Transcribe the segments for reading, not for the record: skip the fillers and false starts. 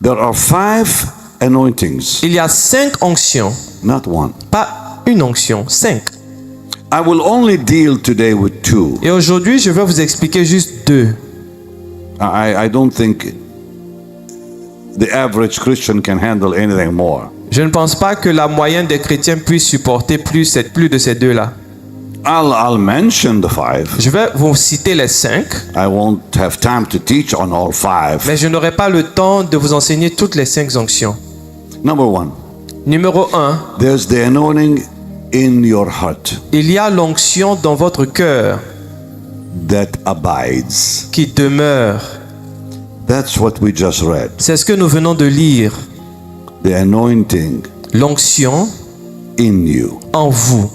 There are 5 anointings, Il y a 5 onctions, not one. pas une onction, 5. I will only deal today with 2. Et aujourd'hui, je vais vous expliquer juste 2. I don't think the average Christian can handle anything more. Je ne pense pas que la moyenne des chrétiens puisse supporter plus de ces 2-là. I'll mention the 5. Je vais vous citer les 5, I won't have time to teach on all 5. mais je n'aurai pas le temps de vous enseigner toutes les 5 onctions. Number 1, Numéro 1, there's the anointing in your heart il y a l'onction dans votre cœur that abides. qui demeure. That's what we just read. C'est ce que nous venons de lire. The anointing L'onction in you en vous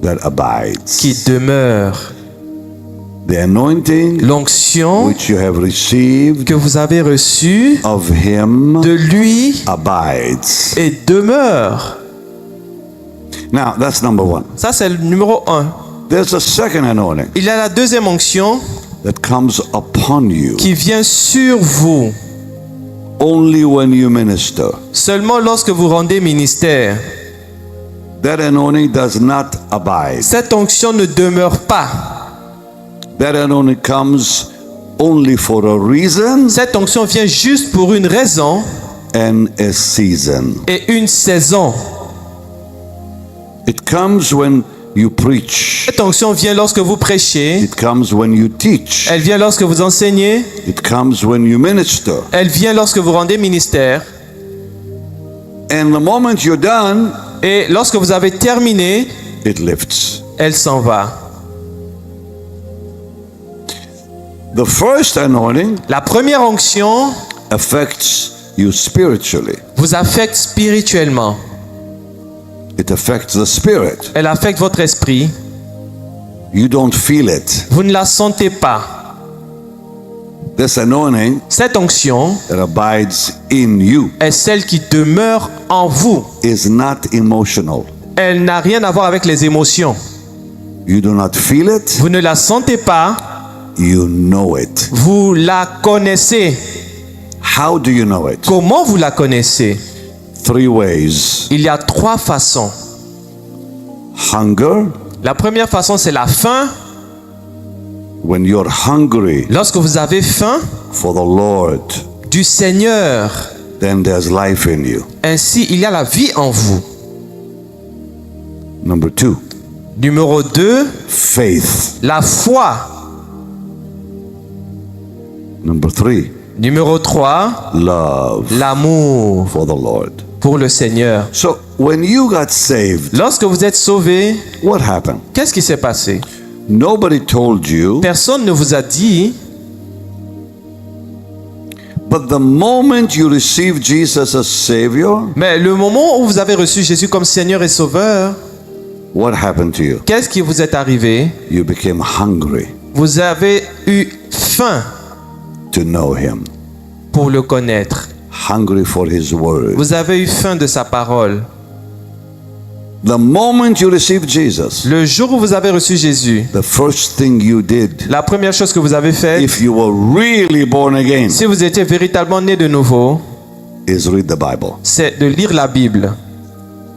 that abides. qui demeure. The anointing L'onction which you have received que vous avez reçue of him de lui abides. et demeure. Now, that's number 1. Ça, c'est le numéro 1. There's a second anointing Il y a la deuxième onction that comes upon you qui vient sur vous only when you minister. seulement lorsque vous rendez ministère. That anointing does not abide. Cette onction ne demeure pas. That anointing comes only for a reason Cette onction vient juste pour une raison and a season. et une saison. It comes when you preach. Cette onction vient lorsque vous prêchez. It comes when you teach. Elle vient lorsque vous enseignez. It comes when you minister. Elle vient lorsque vous rendez ministère. And the moment you're done, Et lorsque vous avez terminé, it lifts. elle s'en va. The first anointing La première onction affects you spiritually. vous affecte spirituellement. It affects the spirit. Elle affecte votre esprit. You don't feel it. Vous ne la sentez pas. This anointing Cette onction that abides in you est celle qui demeure en vous. is not emotional. Elle n'a rien à voir avec les émotions. You do not feel it. Vous ne la sentez pas, You know it. vous la connaissez. How do you know it? Comment vous la connaissez? 3 ways. Il y a 3 façons. Hunger. La première façon, c'est la faim. When you're hungry Lorsque vous avez faim for the Lord, du Seigneur, then there's life in you. ainsi il y a la vie en vous. Number 2, Numéro 2, faith. la foi. Number 3, Numéro 3, love l'amour for the Lord. pour le Seigneur. So when you got saved, Lorsque vous êtes sauvé, what happened? qu'est-ce qui s'est passé? Nobody told you, Personne ne vous a dit, but the moment you received Jesus as Savior, mais le moment où vous avez reçu Jésus comme Seigneur et Sauveur, what happened to you? qu'est-ce qui vous est arrivé? You became hungry Vous avez eu faim to know Him, pour le connaître. hungry for His Word. Vous avez eu faim de sa parole. The moment you received Jesus, Le jour où vous avez reçu Jésus, the first thing you did, la première chose que vous avez faite, if you were really born again, si vous étiez véritablement né de nouveau, is read the Bible. c'est de lire la Bible.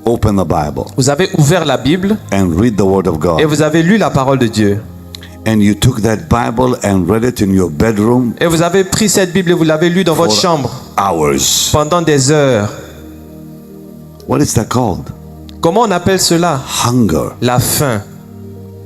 Open the Bible Vous avez ouvert la Bible and read the Word of et God. vous avez lu la parole de Dieu. And you took that Bible and read it in your bedroom Et vous avez pris cette Bible et vous l'avez lue dans votre for chambre hours. pendant des heures. What is that called? Comment on appelle cela? Hunger. La faim.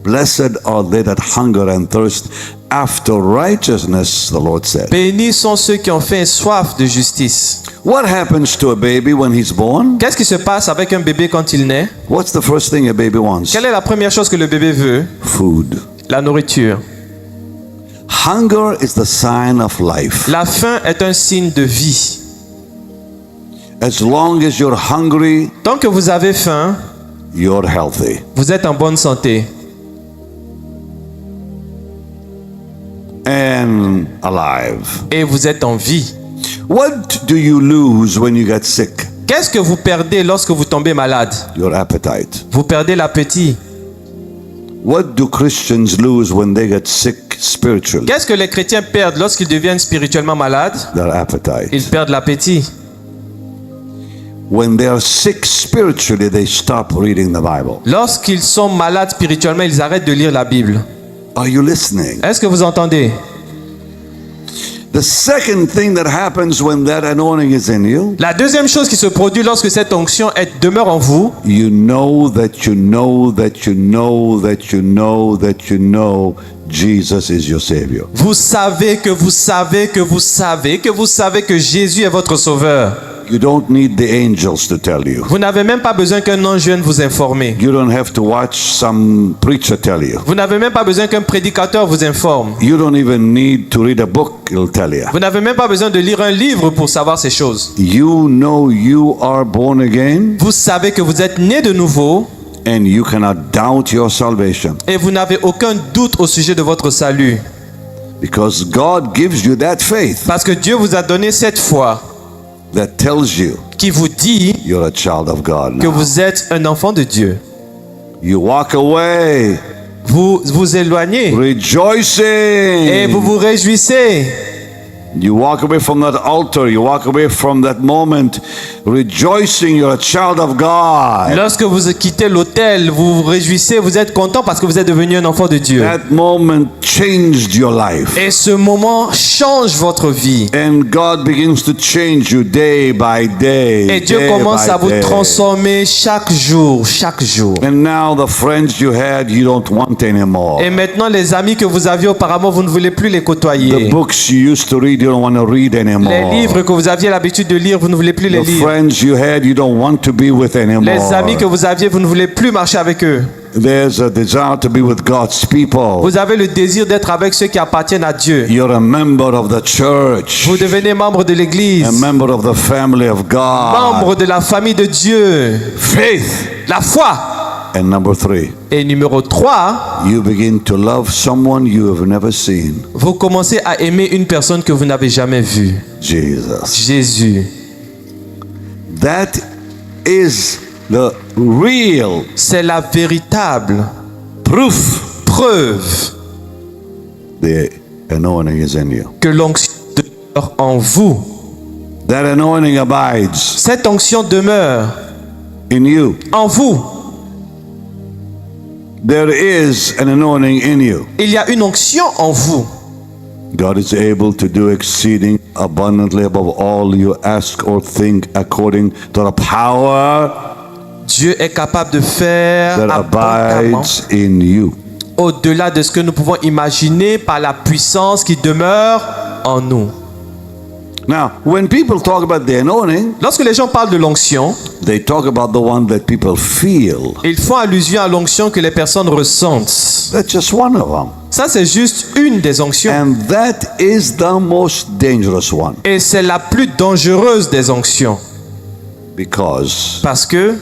Blessed are they that hunger and thirst after righteousness, the Lord said. Bénis sont ceux qui ont faim et soif de justice. What happens to a baby when he's born? Qu'est-ce qui se passe avec un bébé quand il naît? What's the first thing a baby wants? Quelle est la première chose que le bébé veut? Food. La nourriture. Hunger is the sign of life. La faim est un signe de vie. As long as you're hungry, Tant que vous avez faim, you're healthy. vous êtes en bonne santé And alive. et vous êtes en vie. What do you lose when you get sick? Qu'est-ce que vous perdez lorsque vous tombez malade? Your appetite. Vous perdez l'appétit. What do Christians lose when they get sick spiritually? Qu'est-ce que les chrétiens perdent lorsqu'ils deviennent spirituellement malades? Their appetite. Ils perdent l'appétit. When they are sick spiritually, they stop reading the Bible. Lorsqu'ils sont malades spirituellement, ils arrêtent de lire la Bible. Are you listening? Est-ce que vous entendez? The second thing that happens when that anointing is in you, La deuxième chose qui se produit lorsque cette onction demeure en vous, you know that you know that you know that you know that you know Jesus is your Savior. vous savez que vous savez que vous savez que vous savez que Jésus est votre sauveur. You don't need the angels to tell you. Vous n'avez même pas besoin qu'un ange vienne vous informer. You don't have to watch some preacher tell you. Vous n'avez même pas besoin qu'un prédicateur vous informe. You don't even need to read a book, it'll tell you. Vous n'avez même pas besoin de lire un livre pour savoir ces choses. You know you are born again Vous savez que vous êtes né de nouveau and you cannot doubt your salvation et vous n'avez aucun doute au sujet de votre salut. because God gives you that faith Parce que Dieu vous a donné cette foi that tells you qui vous dit you're a child of God que now. vous êtes un enfant de Dieu. You walk away Vous vous éloignez rejoicing. et vous vous réjouissez. You walk away from that altar. You walk away from that moment rejoicing you're a child of God. Lorsque vous quittez l'autel, vous vous réjouissez, vous êtes content parce que vous êtes devenu un enfant de Dieu. That moment changed your life. Et ce moment change votre vie. And God begins to change you day by day. Et Dieu day commence by à vous day. transformer chaque jour, chaque jour. And now the friends you had, you don't want anymore. Et maintenant, les amis que vous aviez auparavant, vous ne voulez plus les The côtoyer. books you used to read, you don't want to read anymore. Les livres que vous aviez l'habitude de lire, vous ne voulez plus les The lire. friends you had, you don't want to be with anymore. Les amis que vous aviez, vous ne voulez plus marcher avec eux. There's a desire to be with God's people. Vous avez le désir d'être avec ceux qui appartiennent à Dieu. You're a member of the church, Vous devenez membre de l'Église, a member of the family of God. membre de la famille de Dieu. Faith. La foi. And number 3, Et numéro 3, you begin to love someone you have never seen. vous commencez à aimer une personne que vous n'avez jamais vue. Jesus. Jésus. That is the real C'est la véritable proof preuve the anointing is in you. que l'onction demeure en vous. That anointing abides Cette onction demeure in you. en vous. There is an anointing in you. Il y a une onction en vous. God is able to do exceeding abundantly above all you ask or think according to the power Dieu est capable de faire that abondamment abides in you. au-delà de ce que nous pouvons imaginer par la puissance qui demeure en nous. Now, when people talk about the anointing, Lorsque les gens parlent de l'onction, they talk about the one that people feel. ils font allusion à l'onction que les personnes ressentent. That's just one of them. Ça, c'est juste une des onctions. And that is the most dangerous one Et c'est la plus dangereuse des onctions. because Parce que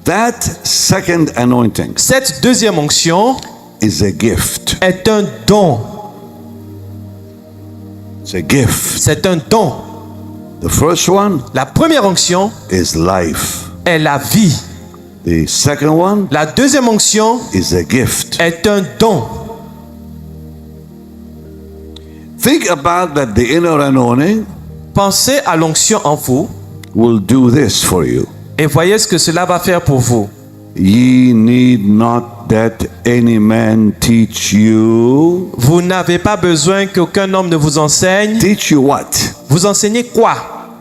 that second anointing cette deuxième onction is a gift. est un don. It's a gift. C'est un don. The first one La première onction is life. est la vie. The second one La deuxième onction is a gift. est un don. Think about that the inner anointing Pensez à l'onction en vous will do this for you. et voyez ce que cela va faire pour vous. Ye need not that any man teach you. Vous n'avez pas besoin qu'aucun homme ne vous enseigne. Teach you what? Vous enseignez quoi?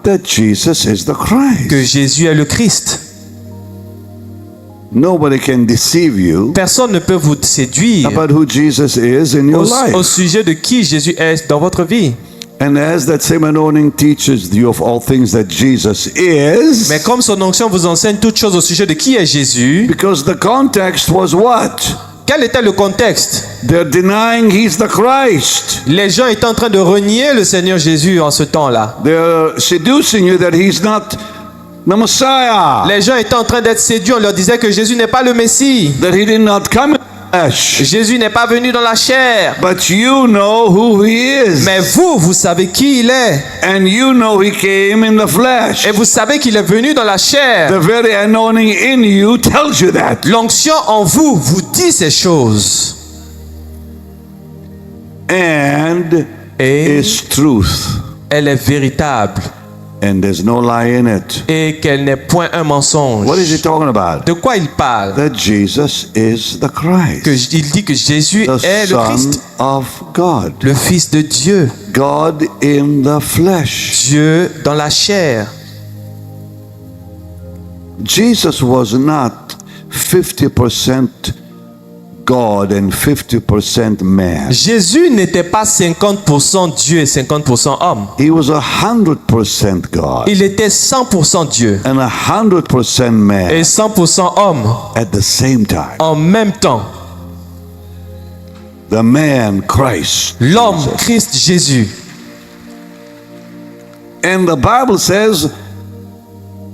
That Jesus is the Christ. Que Jésus est le Christ. Nobody can deceive you Personne ne peut vous séduire about who Jesus is in your au life. sujet de qui Jésus est dans votre vie. And as that same anointing teaches you of all things that Jesus is, Mais comme son onction vous enseigne toutes choses au sujet de qui est Jésus, because the context was what? quel était le contexte? They're denying he's the Christ. Les gens étaient en train de renier le Seigneur Jésus en ce temps-là. They're seducing you that he's not the Messiah. Les gens étaient en train d'être séduits. On leur disait que Jésus n'est pas le Messie, That he did not come flesh. Jésus n'est pas venu dans la chair. But you know who he is. Mais vous savez qui il est. And you know he came in the flesh. Et vous savez qu'il est venu dans la chair. The very anointing in you tells you that. L'onction en vous vous dit ces choses. And Et is truth. elle est véritable. And there's no lie in it. Et qu'elle n'est point un mensonge. What is he talking about? De quoi il parle? That Jesus is the Christ. Il dit que Jésus The est le Son Christ. of God. Le Fils de Dieu. God in the flesh. Dieu dans la chair. Jesus was not 50% God and 50% man. Jésus n'était pas 50% Dieu et 50% homme. He was 100% God Il était 100% Dieu and 100% man et 100% homme at the same time. en même temps. The man Christ. L'homme Christ Jésus. And the Bible says,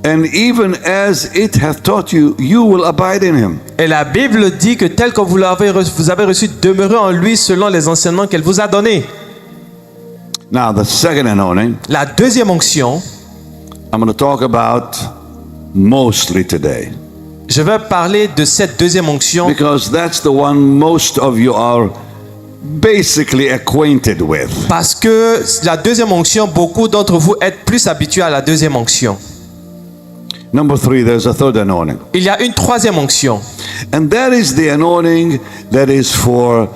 and even as it hath taught you, you will abide in him. Et la Bible dit que tel que vous avez reçu, demeurez en lui selon les enseignements qu'elle vous a donnés. Now, the second anointing, La deuxième onction, I'm going to talk about mostly today, je vais parler de cette deuxième onction because that's the one most of you are basically acquainted with. parce que la deuxième onction, beaucoup d'entre vous êtes plus habitués à la deuxième onction. Number 3, there's a third anointing. Il y a une troisième onction. And that is the anointing that is for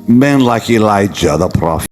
men like Elijah, the prophet.